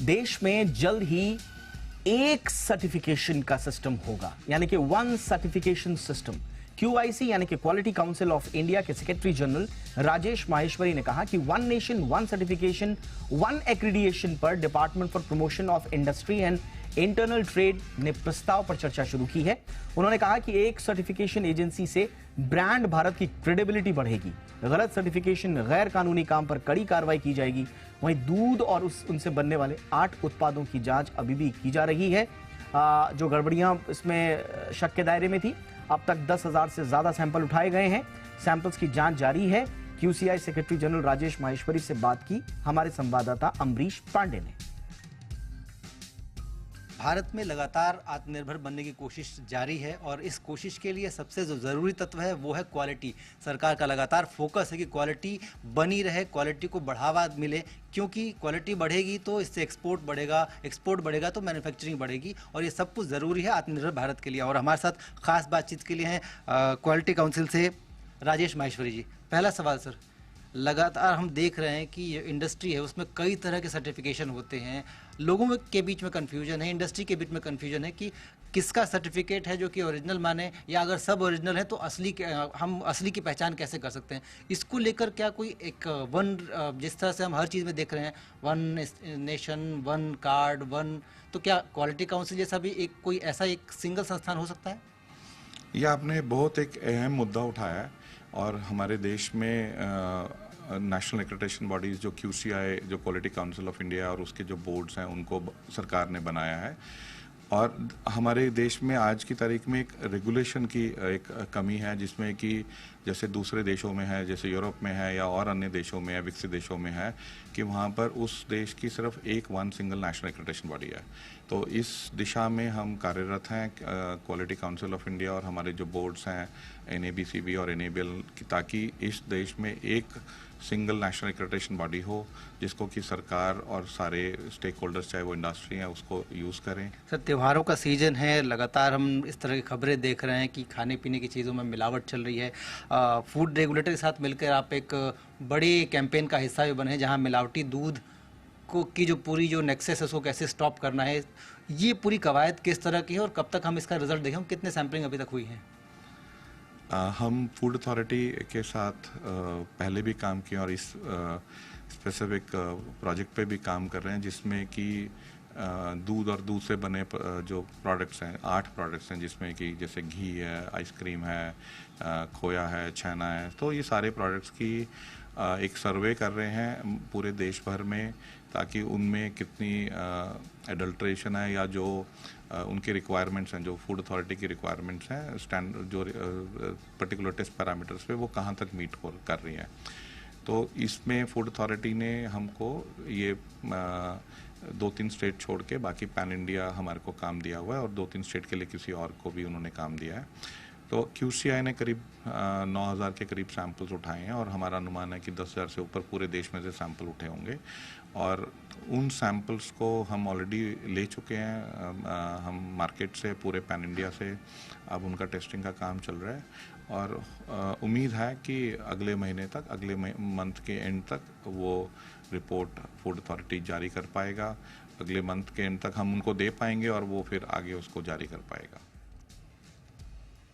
देश में जल्द ही एक सर्टिफिकेशन का सिस्टम होगा, यानी कि वन सर्टिफिकेशन सिस्टम। क्यूआईसी यानी कि क्वालिटी काउंसिल ऑफ इंडिया के सेक्रेटरी जनरल राजेश माहेश्वरी ने कहा कि one nation one certification one accreditation पर department for promotion of industry and internal trade ने प्रस्ताव पर चर्चा शुरू की है। उन्होंने कहा कि एक सर्टिफिकेशन एजेंसी से ब्रांड भारत की क्रेडिबिलिटी बढ़ेगी, गलत सर्टिफिकेशन, गैर कानूनी काम पर कड़ी कार्रवाई की जाएगी। वहीं दूध और उनसे बनने वाले 8 उत्पादों की जांच अभी भी की जा रही है। जो गड़बड़ियां इसमें शक के दायरे में थी, अब तक 10,000 से ज्यादा सैंपल उठाए गए हैं। सैंपल्स की जांच जारी है। QCI secretary general Rajesh Maheshwari से बात की हमारे संवाददाता अमरीश पांडे ने। भारत में लगातार आत्मनिर्भर बनने की कोशिश जारी है और इस कोशिश के लिए सबसे जो ज़रूरी तत्व है वो है क्वालिटी। सरकार का लगातार फोकस है कि क्वालिटी बनी रहे, क्वालिटी को बढ़ावा मिले, क्योंकि क्वालिटी बढ़ेगी तो इससे एक्सपोर्ट बढ़ेगा तो मैन्युफैक्चरिंग बढ़ेगी और ये सब कुछ ज़रूरी है आत्मनिर्भर भारत के लिए। और हमारे साथ खास बातचीत के लिए हैं क्वालिटी काउंसिल से राजेश माहेश्वरी जी। पहला सवाल सर, लगातार हम देख रहे हैं कि ये इंडस्ट्री है उसमें कई तरह के सर्टिफिकेशन होते हैं, लोगों के बीच में कन्फ्यूजन है, इंडस्ट्री के बीच में कन्फ्यूजन है कि किसका सर्टिफिकेट है जो कि ओरिजिनल माने, या अगर सब ओरिजिनल है तो हम असली की पहचान कैसे कर सकते हैं। इसको लेकर क्या कोई एक जिस तरह से हम हर चीज़ में देख रहे हैं one nation one card one, तो क्या क्वालिटी काउंसिल जैसा भी कोई ऐसा एक सिंगल संस्थान हो सकता है? यह आपने बहुत एक अहम मुद्दा उठाया है और हमारे देश में नेशनल एक्रेडिटेशन बॉडीज़ जो क्यूसीआई, जो क्वालिटी काउंसिल ऑफ इंडिया और उसके जो बोर्ड्स हैं उनको सरकार ने बनाया है। और हमारे देश में आज की तारीख में एक रेगुलेशन की एक कमी है, जिसमें कि जैसे दूसरे देशों में है, जैसे यूरोप में है या और अन्य देशों में है, विकसित देशों में है, कि वहाँ पर उस देश की सिर्फ one single national accreditation body है। तो इस दिशा में हम कार्यरत हैं क्वालिटी काउंसिल ऑफ इंडिया और हमारे जो बोर्ड्स हैं NABCB और NABL की, ताकि इस देश में एक सिंगल नेशनल एक्रेडिटेशन बॉडी हो जिसको कि सरकार और सारे स्टेक होल्डर्स, चाहे वो इंडस्ट्री है, उसको यूज़ करें। सर, त्योहारों का सीजन है, लगातार हम इस तरह की खबरें देख रहे हैं कि खाने पीने की चीज़ों में मिलावट चल रही है। फूड रेगुलेटर के साथ मिलकर आप एक बड़ी कैंपेन का हिस्सा भी बने हैं जहां मिलावटी दूध की जो पूरी जो नेक्सेस है उसको कैसे स्टॉप करना है, ये पूरी कवायद किस तरह की है और कब तक हम इसका रिजल्ट देखें? कितने सैम्पलिंग अभी तक हुई है? हम फूड अथॉरिटी के साथ पहले भी काम किए और इस स्पेसिफिक प्रोजेक्ट पे भी काम कर रहे हैं, जिसमें कि दूध और दूध से बने जो प्रोडक्ट्स हैं, 8 प्रोडक्ट्स हैं, जिसमें कि जैसे घी है, आइसक्रीम है, खोया है, छेना है। तो ये सारे प्रोडक्ट्स की एक सर्वे कर रहे हैं पूरे देश भर में, ताकि उनमें कितनी एडल्ट्रेशन है या जो उनके रिक्वायरमेंट्स हैं, जो फूड अथॉरिटी की रिक्वायरमेंट्स हैं, स्टैंडर्ड जो पर्टिकुलर टेस्ट पैरामीटर्स पे वो कहाँ तक मीट कर रही हैं। तो इसमें फूड अथॉरिटी ने हमको ये 2-3 स्टेट छोड़ के बाकी पैन इंडिया हमारे को काम दिया हुआ है और 2-3 स्टेट के लिए किसी और को भी उन्होंने काम दिया है। तो क्यूसीआई ने करीब 9,000 के करीब सैंपल्स उठाए हैं और हमारा अनुमान है कि 10,000 से ऊपर पूरे देश में से सैंपल उठे होंगे और उन सैंपल्स को हम ऑलरेडी ले चुके हैं। हम मार्केट से, पूरे पैन इंडिया से अब उनका टेस्टिंग का काम चल रहा है और उम्मीद है कि अगले महीने तक, अगले मंथ के एंड तक वो रिपोर्ट फूड अथॉरिटी जारी कर पाएगा। अगले मंथ के एंड तक हम उनको दे पाएंगे और वो फिर आगे उसको जारी कर पाएगा।